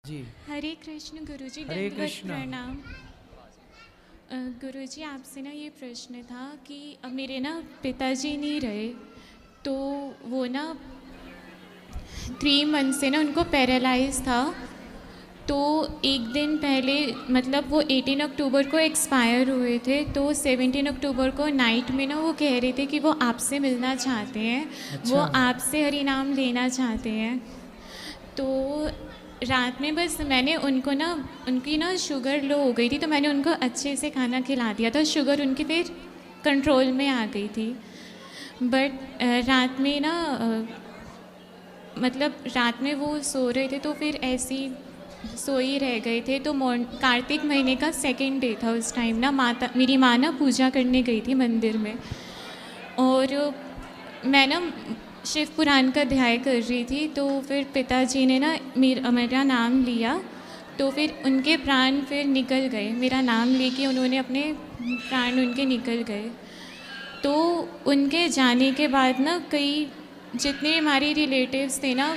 जी। हरे कृष्ण गुरुजी, हरे दंडवत कृष्ण। प्रणाम। गुरुजी, आपसे ना ये प्रश्न था कि अब मेरे ना पिताजी नहीं रहे, तो वो ना 3 मंथ से ना उनको पैरालाइज था। तो एक दिन पहले, मतलब वो 18 अक्टूबर को एक्सपायर हुए थे, तो 17 अक्टूबर को नाइट में ना वो कह रहे थे कि वो आपसे मिलना चाहते हैं, वो अच्छा। आपसे हरि नाम लेना चाहते हैं। तो रात में बस मैंने उनको ना, उनकी ना शुगर लो हो गई थी, तो मैंने उनको अच्छे से खाना खिला दिया था, शुगर उनकी फिर कंट्रोल में आ गई थी। बट रात में ना मतलब रात में वो सो रहे थे, तो फिर ऐसी सोई रह गए थे। तो कार्तिक महीने का सेकंड डे था उस टाइम ना, मेरी माँ ना पूजा करने गई थी मंदिर में, और मैं ना शिव पुराण का ध्याय कर रही थी। तो फिर पिताजी ने ना मेरा नाम लिया, तो फिर उनके प्राण फिर निकल गए, मेरा नाम लेके उन्होंने अपने प्राण उनके निकल गए। तो उनके जाने के बाद ना कई जितने हमारे रिलेटिव्स थे ना,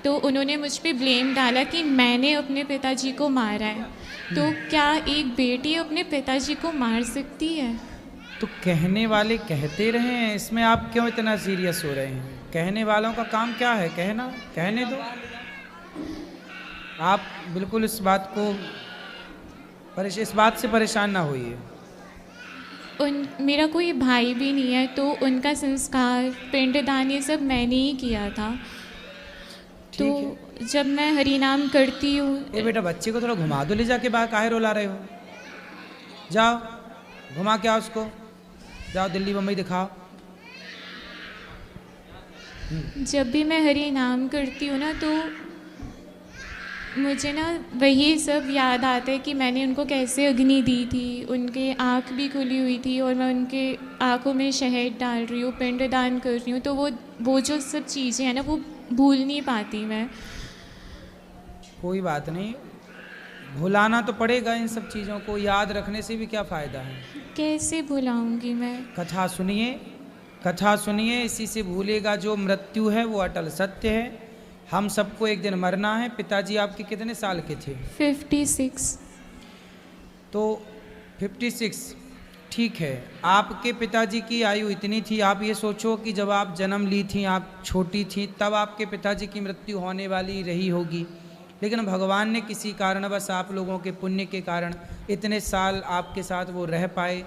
तो उन्होंने मुझ पे ब्लेम डाला कि मैंने अपने पिताजी को मारा है। तो क्या एक बेटी अपने पिताजी को मार सकती है? तो कहने वाले कहते रहे हैं, इसमें आप क्यों इतना सीरियस हो रहे हैं? कहने वालों का काम क्या है? कहना, कहने दो। आप बिल्कुल इस बात से परेशान ना होइए। मेरा कोई भाई भी नहीं है, तो उनका संस्कार पिंडदान ये सब मैंने ही किया था। तो ठीक है। जब मैं हरि नाम करती हूँ। ए बेटा, बच्चे को थोड़ा घुमा दो ले जाके, बाहर काहे रोला रहे हो? जाओ घुमा के आओ उसको, जाओ दिल्ली बम्बई दिखाओ। जब भी मैं हरि नाम करती हूँ ना, तो मुझे ना वही सब याद आता है कि मैंने उनको कैसे अग्नि दी थी, उनके आँख भी खुली हुई थी और मैं उनके आँखों में शहद डाल रही हूँ, पिंडदान कर रही हूँ। तो वो जो सब चीज़ें हैं ना, वो भूल नहीं पाती मैं। कोई बात नहीं, भुलाना तो पड़ेगा। इन सब चीज़ों को याद रखने से भी क्या फ़ायदा है? कैसे भुलाऊंगी मैं? कथा सुनिए, कथा सुनिए, इसी से भूलेगा। जो मृत्यु है वो अटल सत्य है। हम सबको एक दिन मरना है। पिताजी आपके कितने साल के थे? 56। तो 56, ठीक है। आपके पिताजी की आयु इतनी थी, आप ये सोचो कि जब आप जन्म ली थी, आप छोटी थी, तब आपके पिताजी की मृत्यु होने वाली रही होगी। लेकिन भगवान ने किसी कारणवश आप लोगों के पुण्य के कारण इतने साल आपके साथ वो रह पाए,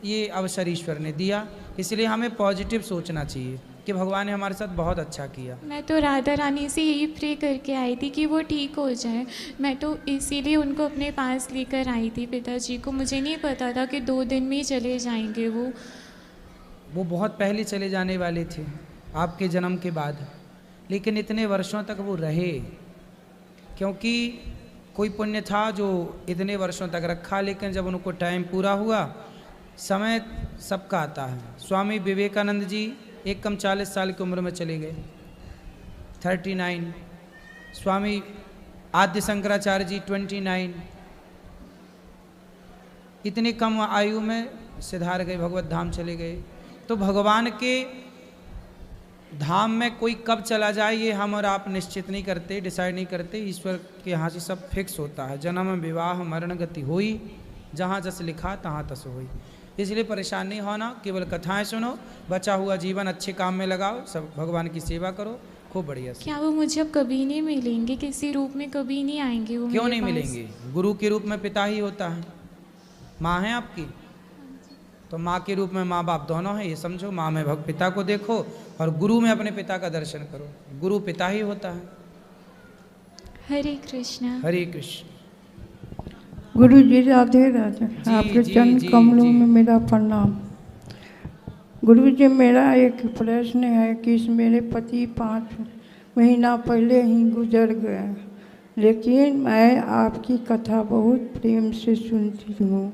ये अवसर ईश्वर ने दिया। इसलिए हमें पॉजिटिव सोचना चाहिए कि भगवान ने हमारे साथ बहुत अच्छा किया। मैं तो राधा रानी से यही प्रे करके आई थी कि वो ठीक हो जाए। मैं तो इसीलिए उनको अपने पास लेकर आई थी पिताजी को। मुझे नहीं पता था कि 2 दिन में ही चले जाएंगे वो बहुत पहले चले जाने वाले थे आपके जन्म के बाद, लेकिन इतने वर्षों तक वो रहे, क्योंकि कोई पुण्य था जो इतने वर्षों तक रखा। लेकिन जब उनको टाइम पूरा हुआ, समय सबका आता है। स्वामी विवेकानंद जी एक कम 40 साल की उम्र में चले गए, 39। स्वामी आद्य शंकराचार्य जी 29। इतनी कम आयु में सिधार गए, भगवत धाम चले गए। तो भगवान के धाम में कोई कब चला जाए ये हम और आप निश्चित नहीं करते, डिसाइड नहीं करते। ईश्वर के यहाँ से सब फिक्स होता है। जन्म विवाह मरण गति हुई, जहाँ जस लिखा तहाँ तस हुई। इसलिए परेशान नहीं होना, केवल कथाएं सुनो, बचा हुआ जीवन अच्छे काम में लगाओ, सब भगवान की सेवा करो, खूब बढ़िया से। क्या वो मुझे अब कभी नहीं मिलेंगे? किसी रूप में कभी नहीं आएंगे वो? क्यों मेरे नहीं पास? मिलेंगे? गुरु के रूप में पिता ही होता है। माँ है आपकी, तो माँ के रूप में माँ बाप दोनों हैं, ये समझो। माँ में भग पिता को देखो और गुरु में अपने पिता का दर्शन करो। गुरु पिता ही होता है। हरे कृष्णा। हरे कृष्ण। गुरु जी राधे राधे। जी, आपके जी, चरण जी, कमलों जी। में मेरा प्रणाम। गुरु जी, मेरा एक प्रश्न है कि मेरे पति 5 महीना पहले ही गुजर गए, लेकिन मैं आपकी कथा बहुत प्रेम से सुनती हूँ।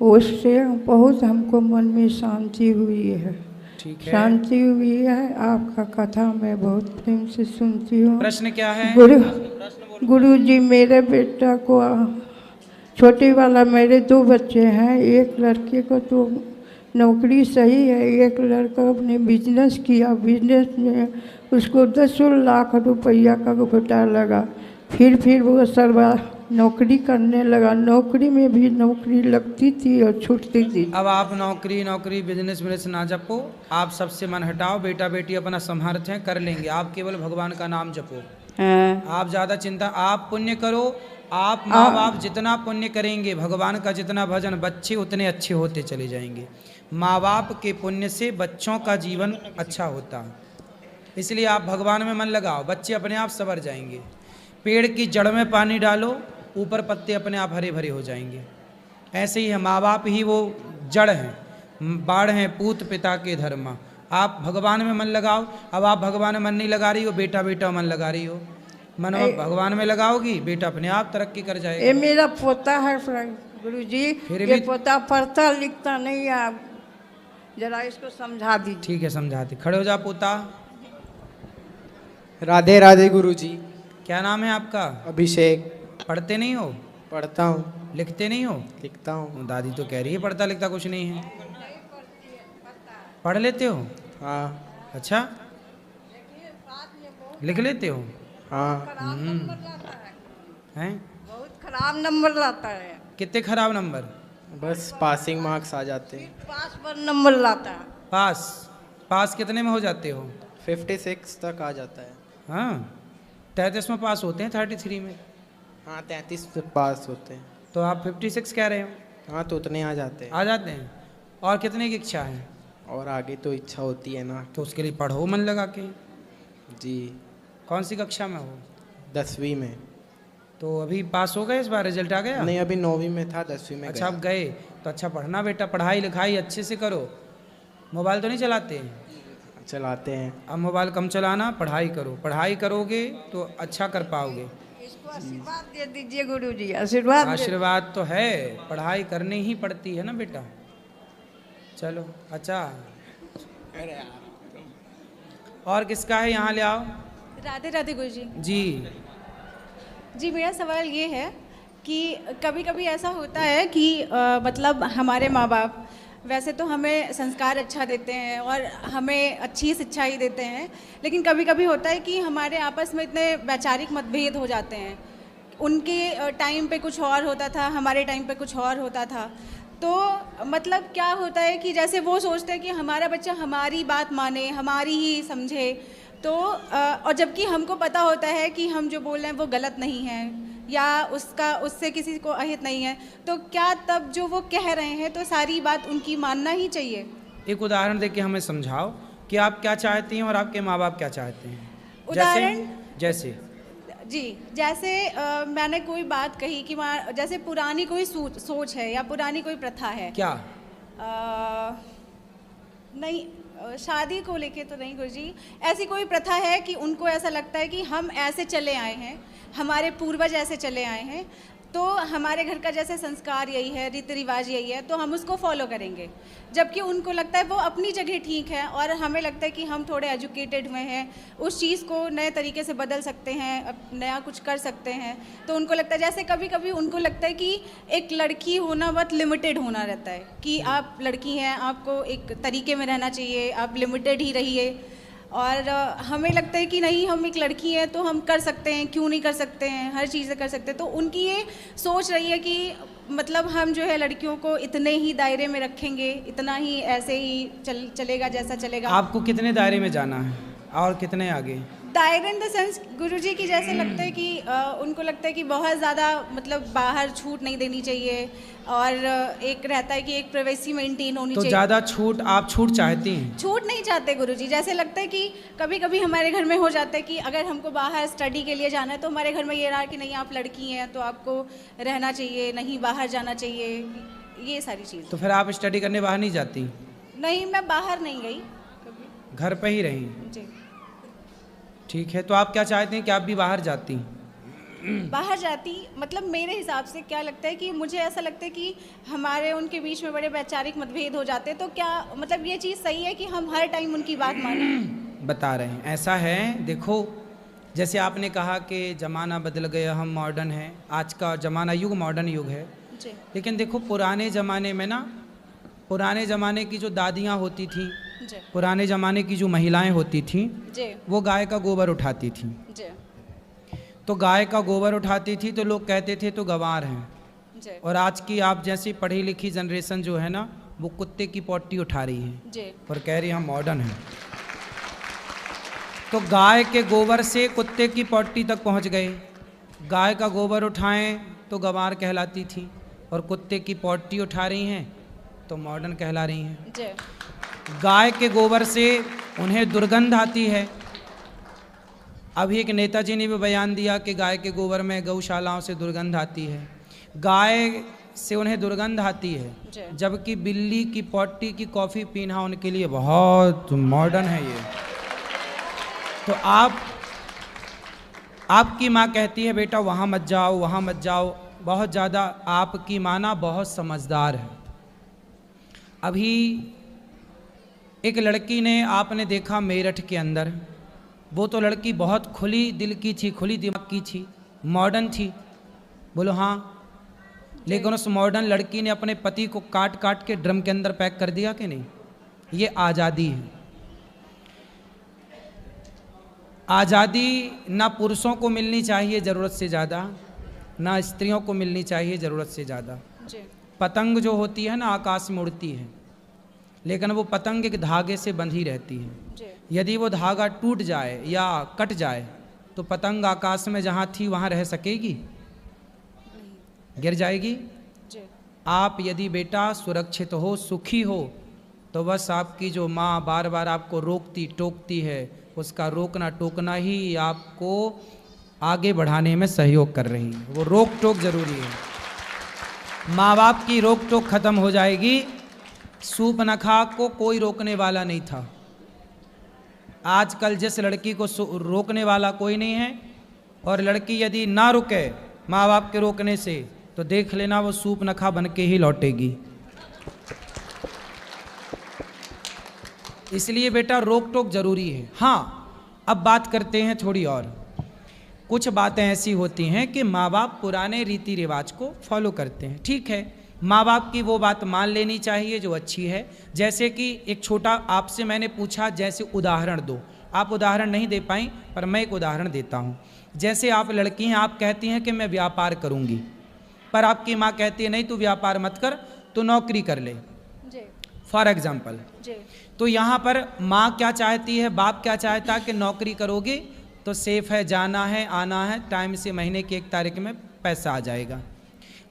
उससे बहुत हमको मन में शांति हुई है। ठीक है। शांति हुई है। आपका कथा मैं बहुत प्रेम से सुनती हूँ। प्रश्न क्या है? गुरु जी, मेरे बेटा को, छोटे वाला, मेरे 2 बच्चे हैं। एक लड़के को तो नौकरी सही है, एक लड़का अपने बिजनेस किया, बिजनेस में उसको 10 लाख रुपया का घाटा लगा। फिर वो सर्वा नौकरी करने लगा। नौकरी में भी नौकरी लगती थी और छूटती थी। अब आप नौकरी बिजनेस ना जपो, आप सबसे मन हटाओ। बेटा बेटी अपना समर्थ हैं, कर लेंगे। आप केवल भगवान का नाम जपो। आप ज़्यादा चिंता, आप पुण्य करो। आप माँ बाप जितना पुण्य करेंगे, भगवान का जितना भजन, बच्चे उतने अच्छे होते चले जाएंगे। माँ बाप के पुण्य से बच्चों का जीवन अच्छा होता है। इसलिए आप भगवान में मन लगाओ, बच्चे अपने आप संवर जाएंगे। पेड़ की जड़ में पानी डालो, ऊपर पत्ते अपने आप हरे भरे हो जाएंगे। ऐसे ही है, माँ बाप ही वो जड़ हैं, बाढ़ हैं पूत पिता के धर्मा। आप भगवान में मन लगाओ। अब आप भगवान में मन नहीं लगा रही हो, बेटा मन लगा रही हो। मन भगवान में लगाओगी, बेटा अपने आप तरक्की कर जाएगा। ये मेरा पोता है गुरुजी, ये पोता पढ़ता लिखता नहीं है। आप जरा इसको समझा दीजिए। ठीक है, समझाते। खड़े हो जा पोता। राधे राधे गुरुजी। क्या नाम है आपका? अभिषेक। पढ़ते नहीं हो? पढ़ता हूँ। लिखते नहीं हो? लिखता हूँ। दादी तो कह रही है पढ़ता लिखता कुछ नहीं है। पढ़ लेते हो? हाँ। अच्छा, लिख लेते हो? हाँ। हैं? बहुत खराब नंबर लाता है। कितने खराब नंबर? बस पासिंग मार्क्स आ जाते हैं। पास पर नंबर लाता है। पास कितने में हो जाते हो? 56 तक आ जाता है। हाँ, 33 में पास होते हैं, 33 में। हाँ, 33 से पास होते हैं। तो आप 56 कह रहे हो? हाँ, तो उतने आ जाते हैं। आ जाते हैं। और कितने की इच्छा है? और आगे तो इच्छा होती है ना। तो उसके लिए पढ़ो मन लगा के। जी। कौन सी कक्षा में हो? 10वीं में। तो अभी पास हो गए, इस बार रिजल्ट आ गया? नहीं, अभी 9वीं में था, 10वीं में अच्छा, आप गए तो अच्छा पढ़ना बेटा, पढ़ाई लिखाई अच्छे से करो। मोबाइल तो नहीं चलाते? चलाते हैं। अब मोबाइल कम चलाना, पढ़ाई करो। पढ़ाई करोगे तो अच्छा कर पाओगे। इसको आशीर्वाद दे दीजिए गुरुजी, आशीर्वाद। आशीर्वाद तो है, पढ़ाई करनी ही पड़ती है ना बेटा। चलो, अच्छा। और किसका है, यहाँ ले आओ। राधे राधे गुरुजी। जी, मेरा सवाल ये है कि कभी कभी ऐसा होता है कि मतलब हमारे माँ बाप वैसे तो हमें संस्कार अच्छा देते हैं और हमें अच्छी शिक्षा ही देते हैं, लेकिन कभी कभी होता है कि हमारे आपस में इतने वैचारिक मतभेद हो जाते हैं। उनके टाइम पे कुछ और होता था, हमारे टाइम पे कुछ और होता था। तो मतलब क्या होता है कि जैसे वो सोचते हैं कि हमारा बच्चा हमारी बात माने, हमारी ही समझे, तो और जबकि हमको पता होता है कि हम जो बोल रहे हैं वो गलत नहीं है या उससे किसी को अहित नहीं है, तो क्या तब जो वो कह रहे हैं तो सारी बात उनकी मानना ही चाहिए? एक उदाहरण देके हमें समझाओ कि आप क्या चाहती हैं और आपके माँ बाप क्या चाहते हैं। उदाहरण जैसे जैसे मैंने कोई बात कही कि जैसे पुरानी कोई सोच है या पुरानी कोई प्रथा है। क्या? नहीं, शादी को लेके तो नहीं गुरुजी, ऐसी कोई प्रथा है कि उनको ऐसा लगता है कि हम ऐसे चले आए हैं, हमारे पूर्वज ऐसे चले आए हैं, तो हमारे घर का जैसे संस्कार यही है, रीति रिवाज यही है, तो हम उसको फॉलो करेंगे। जबकि उनको लगता है वो अपनी जगह ठीक है और हमें लगता है कि हम थोड़े एजुकेटेड हुए हैं, उस चीज़ को नए तरीके से बदल सकते हैं, नया कुछ कर सकते हैं। तो उनको लगता है, जैसे कभी कभी उनको लगता है कि एक लड़की होना बहुत लिमिटेड होना रहता है, कि आप लड़की हैं, आपको एक तरीके में रहना चाहिए, आप लिमिटेड ही रहिए। और हमें लगता है कि नहीं, हम एक लड़की हैं तो हम कर सकते हैं, क्यों नहीं कर सकते हैं, हर चीज़ें कर सकते हैं। तो उनकी ये सोच रही है कि मतलब हम जो है लड़कियों को इतने ही दायरे में रखेंगे, इतना ही ऐसे ही चलेगा जैसा चलेगा। आपको कितने दायरे में जाना है और कितने आगे? दायरे इन द सेंस गुरुजी की जैसे लगता है कि उनको लगता है कि बहुत ज़्यादा मतलब बाहर छूट नहीं देनी चाहिए और एक रहता है कि एक प्राइवेसी मेंटेन होनी चाहिए। तो ज़्यादा छूट, आप छूट चाहती हैं? छूट नहीं चाहते गुरुजी, जैसे लगता है कि कभी कभी हमारे घर में हो जाता है कि अगर हमको बाहर स्टडी के लिए जाना है तो हमारे घर में ये रहा कि नहीं, आप लड़की हैं तो आपको रहना चाहिए, नहीं बाहर जाना चाहिए, ये सारी चीज़। तो फिर आप स्टडी करने बाहर नहीं जाती? नहीं, मैं बाहर नहीं गई कभी, घर पे ही रही। जी ठीक है, तो आप क्या चाहते हैं कि आप भी बाहर जाती? बाहर जाती मतलब मेरे हिसाब से क्या लगता है कि मुझे ऐसा लगता है कि हमारे उनके बीच में बड़े वैचारिक मतभेद हो जाते हैं, तो क्या मतलब ये चीज़ सही है कि हम हर टाइम उनकी बात मानें? बता रहे हैं, ऐसा है, देखो जैसे आपने कहा कि ज़माना बदल गया, हम मॉडर्न हैं, आज का ज़माना युग मॉडर्न युग है जी। लेकिन देखो पुराने ज़माने में ना, पुराने ज़माने की जो दादियाँ होती थीं, पुराने ज़माने की जो महिलाएं होती थीं, वो गाय का गोबर उठाती थीं। तो गाय का गोबर उठाती थी तो लोग कहते थे तो गंवार हैं। जी और आज की आप जैसी पढ़ी लिखी जनरेशन जो है ना, वो कुत्ते की पोटी उठा रही है जी और कह रही हम मॉडर्न हैं। तो गाय के गोबर से कुत्ते की पोटी तक पहुंच गए। गाय का गोबर उठाएं तो गंवार कहलाती थी, और कुत्ते की पोटी उठा रही हैं तो मॉडर्न कहला रही हैं। जी गाय के गोबर से उन्हें दुर्गंध आती है। अभी एक नेताजी ने भी बयान दिया कि गाय के गोबर में गौशालाओं से दुर्गंध आती है। गाय से उन्हें दुर्गंध आती है, जी जबकि बिल्ली की पोटी की कॉफ़ी पीना उनके लिए बहुत मॉडर्न है ये। तो आपकी माँ कहती है बेटा वहाँ मत जाओ, वहाँ मत जाओ। बहुत ज़्यादा आपकी माँ ना बहुत समझदार है। अभी एक लड़की ने आपने देखा मेरठ के अंदर, वो तो लड़की बहुत खुली दिल की थी, खुली दिमाग की थी, मॉडर्न थी। बोलो हाँ। लेकिन उस मॉडर्न लड़की ने अपने पति को काट काट के ड्रम के अंदर पैक कर दिया कि नहीं? ये आज़ादी है। आज़ादी ना पुरुषों को मिलनी चाहिए ज़रूरत से ज़्यादा, ना स्त्रियों को मिलनी चाहिए ज़रूरत से ज़्यादा। जी पतंग जो होती है ना आकाश में उड़ती है, लेकिन वो पतंग एक धागे से बंधी रहती है। जी यदि वो धागा टूट जाए या कट जाए तो पतंग आकाश में जहाँ थी वहाँ रह सकेगी? गिर जाएगी। जी आप यदि बेटा सुरक्षित हो, सुखी हो, तो बस आपकी जो माँ बार बार आपको रोकती टोकती है, उसका रोकना टोकना ही आपको आगे बढ़ाने में सहयोग कर रही है। वो रोक टोक जरूरी है। माँ बाप की रोक टोक खत्म हो जाएगी। सूपनखा को कोई रोकने वाला नहीं था। आजकल जिस लड़की को रोकने वाला कोई नहीं है, और लड़की यदि ना रुके माँ बाप के रोकने से तो देख लेना वो सूपनखा बन के ही लौटेगी। इसलिए बेटा रोक टोक जरूरी है। हाँ, अब बात करते हैं थोड़ी और। कुछ बातें ऐसी होती हैं कि माँ बाप पुराने रीति रिवाज को फॉलो करते हैं, ठीक है। माँ बाप की वो बात मान लेनी चाहिए जो अच्छी है। जैसे कि एक छोटा आपसे मैंने पूछा, जैसे उदाहरण दो। आप उदाहरण नहीं दे पाई, पर मैं एक उदाहरण देता हूँ। जैसे आप लड़की हैं, आप कहती हैं कि मैं व्यापार करूँगी, पर आपकी माँ कहती है नहीं तू व्यापार मत कर, तू नौकरी कर ले, जी फॉर एग्जाम्पल। जी तो यहाँ पर माँ क्या चाहती है, बाप क्या चाहता है कि नौकरी करोगे तो सेफ है, जाना है आना है, टाइम से महीने की 1 तारीख में पैसा आ जाएगा।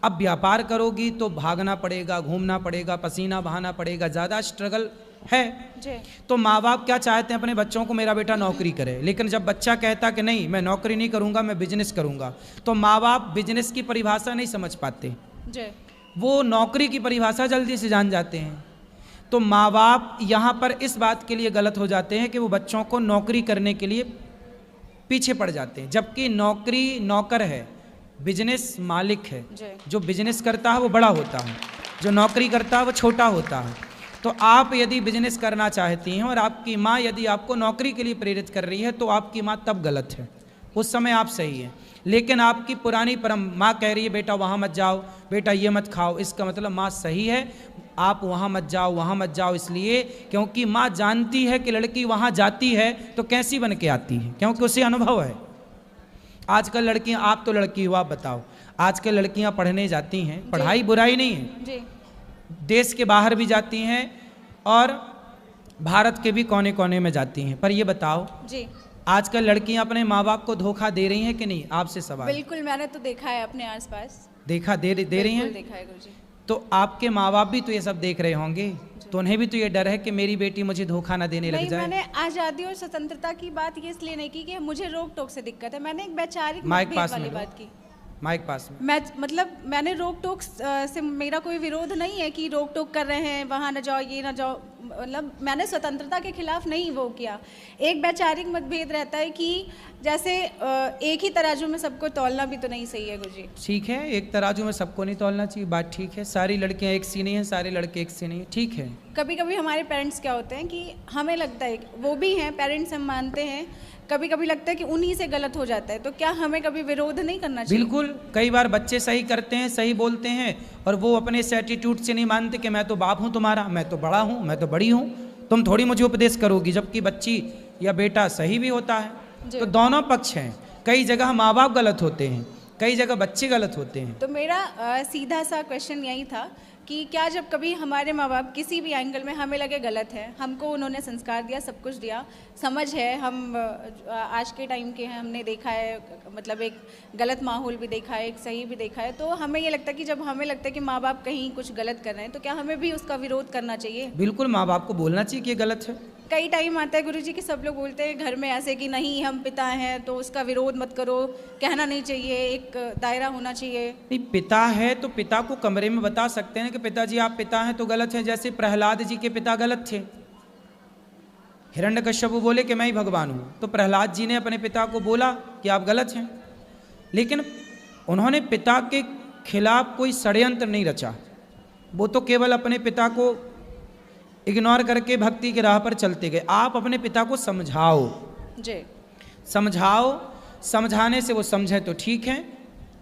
अब व्यापार करोगी तो भागना पड़ेगा, घूमना पड़ेगा, पसीना बहाना पड़ेगा, ज़्यादा स्ट्रगल है। जी तो माँ बाप क्या चाहते हैं अपने बच्चों को मेरा बेटा नौकरी करे, लेकिन जब बच्चा कहता कि नहीं मैं नौकरी नहीं करूँगा, मैं बिजनेस करूँगा, तो माँ बाप बिजनेस की परिभाषा नहीं समझ पाते, जी वो नौकरी की परिभाषा जल्दी से जान जाते हैं। तो माँ बाप यहाँ पर इस बात के लिए गलत हो जाते हैं कि वो बच्चों को नौकरी करने के लिए पीछे पड़ जाते हैं, जबकि नौकरी नौकर है, बिजनेस मालिक है। जी जो बिजनेस करता है वो बड़ा होता है, जो नौकरी करता है वो छोटा होता है। तो आप यदि बिजनेस करना चाहती हैं और आपकी माँ यदि आपको नौकरी के लिए प्रेरित कर रही है, तो आपकी माँ तब गलत है, उस समय आप सही हैं। लेकिन आपकी पुरानी माँ कह रही है बेटा वहाँ मत जाओ, बेटा ये मत खाओ, इसका मतलब माँ सही है, आप वहाँ मत जाओ, वहाँ मत जाओ, इसलिए क्योंकि माँ जानती है कि लड़की वहाँ जाती है तो कैसी बन के आती है, क्योंकि उसे अनुभव है। आजकल लड़कियाँ, आप तो लड़की हो, आप बताओ, आजकल लड़कियाँ पढ़ने जाती हैं, पढ़ाई बुराई नहीं है, जी देश के बाहर भी जाती हैं और भारत के भी कोने कोने में जाती हैं, पर ये बताओ जी आजकल लड़कियां अपने माँ बाप को धोखा दे रही हैं कि नहीं? आपसे सवाल। बिल्कुल, मैंने तो देखा है अपने आसपास। देखा दे रही बिल्कुल हैं? देखा है गुरुजी। तो आपके माँ बाप भी तो ये सब देख रहे होंगे, तो उन्हें भी तो ये डर है कि मेरी बेटी मुझे धोखा ना देने लग नहीं, जाए। मैंने आज़ादी और स्वतंत्रता की बात ये इसलिए नहीं की कि मुझे रोक टोक से दिक्कत है, मैंने एक वैचारिक माइक मतभेद पास वाली में लो। बात की। माइक पास में। मैंने रोक टोक से मेरा कोई विरोध नहीं है कि रोक टोक कर रहे हैं, वहाँ न जाओ, ये ना जाओ, मतलब मैंने स्वतंत्रता के खिलाफ नहीं वो किया। एक वैचारिक मतभेद रहता है कि जैसे एक ही तराजू में सबको तौलना भी तो नहीं सही है गुरुजी। ठीक है, एक तराजू में सबको नहीं तौलना चाहिए, बात ठीक है। सारी लड़कियां एक सी नहीं है, सारे लड़के एक सी नहीं है, ठीक है। कभी कभी हमारे पेरेंट्स क्या होते हैं कि हमें लगता है, वो भी हैं पेरेंट्स, हम मानते हैं, कभी कभी लगता है कि उन्हीं से गलत हो जाता है, तो क्या हमें कभी विरोध नहीं करना चाहिए? बिल्कुल, कई बार बच्चे सही करते हैं, सही बोलते हैं, और वो अपने इस एटीट्यूड से नहीं मानते कि मैं तो बाप हूँ तुम्हारा, मैं तो बड़ा हूँ, मैं तो बड़ी हूँ, तुम थोड़ी मुझे उपदेश करोगी, जबकि बच्ची या बेटा सही भी होता है। तो दोनों पक्ष हैं। कई जगह माँ बाप गलत होते हैं, कई जगह बच्चे गलत होते हैं। तो मेरा सीधा सा क्वेश्चन यही था कि क्या जब कभी हमारे माँ बाप किसी भी एंगल में हमें लगे गलत है, हमको उन्होंने संस्कार दिया, सब कुछ दिया, समझ है, हम आज के टाइम के हैं, हमने देखा है, मतलब एक गलत माहौल भी देखा है, एक सही भी देखा है, तो हमें ये लगता है कि जब हमें लगता है कि माँ बाप कहीं कुछ गलत कर रहे हैं तो क्या हमें भी उसका विरोध करना चाहिए? बिल्कुल, माँ बाप को बोलना चाहिए कि ये गलत है। कई टाइम आता है गुरुजी कि सब लोग बोलते हैं घर में ऐसे कि नहीं हम पिता हैं तो उसका विरोध मत करो, कहना नहीं चाहिए, एक दायरा होना चाहिए। नहीं, पिता है तो पिता को कमरे में बता सकते हैं कि पिताजी आप पिता हैं तो गलत है। जैसे प्रहलाद जी के पिता गलत थे, हिरण्यकश्यप बोले कि मैं ही भगवान हूँ, तो प्रहलाद जी ने अपने पिता को बोला कि आप गलत हैं, लेकिन उन्होंने पिता के खिलाफ कोई षड्यंत्र नहीं रचा, वो तो केवल अपने पिता को इग्नोर करके भक्ति की राह पर चलते गए। आप अपने पिता को समझाओ जी, समझाओ, समझाने से वो समझे तो ठीक है,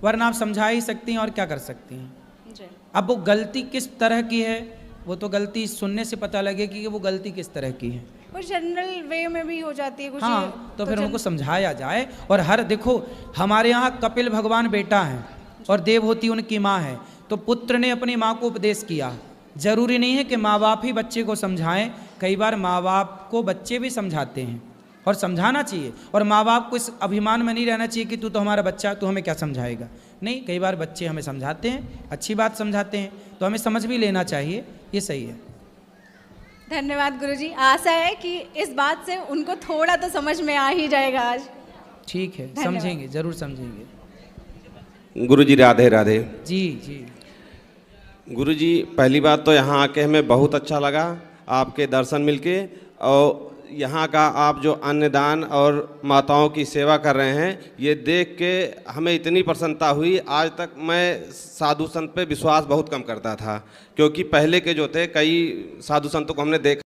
वरना आप समझा ही सकती हैं और क्या कर सकती हैं। जी। अब वो गलती किस तरह की है, वो तो गलती सुनने से पता लगेगी कि वो गलती किस तरह की है। वो जनरल वे में भी हो जाती है कुछ। हाँ, तो फिर उनको समझाया जाए। और हर देखो, हमारे यहाँ कपिल भगवान बेटा हैं और देवहूति उनकी माँ है, तो पुत्र ने अपनी माँ को उपदेश किया। जरूरी नहीं है कि माँ बाप ही बच्चे को समझाएं, कई बार माँ बाप को बच्चे भी समझाते हैं और समझाना चाहिए। और माँ बाप को इस अभिमान में नहीं रहना चाहिए कि तू तो हमारा बच्चा, तू हमें क्या समझाएगा। नहीं, कई बार बच्चे हमें समझाते हैं, अच्छी बात समझाते हैं, तो हमें समझ भी लेना चाहिए, ये सही है। धन्यवाद गुरुजी, आशा है कि इस बात से उनको थोड़ा तो समझ में आ ही जाएगा आज। ठीक है, समझेंगे, जरूर समझेंगे। गुरुजी राधे राधे। जी जी। गुरुजी, पहली बात तो यहाँ आके हमें बहुत अच्छा लगा, आपके दर्शन मिलके, और यहाँ का आप जो अन्नदान और माताओं की सेवा कर रहे हैं, ये देख के हमें इतनी प्रसन्नता हुई। आज तक मैं साधु संत पे विश्वास बहुत कम करता था, क्योंकि पहले के जो थे कई साधु संतों को हमने देखा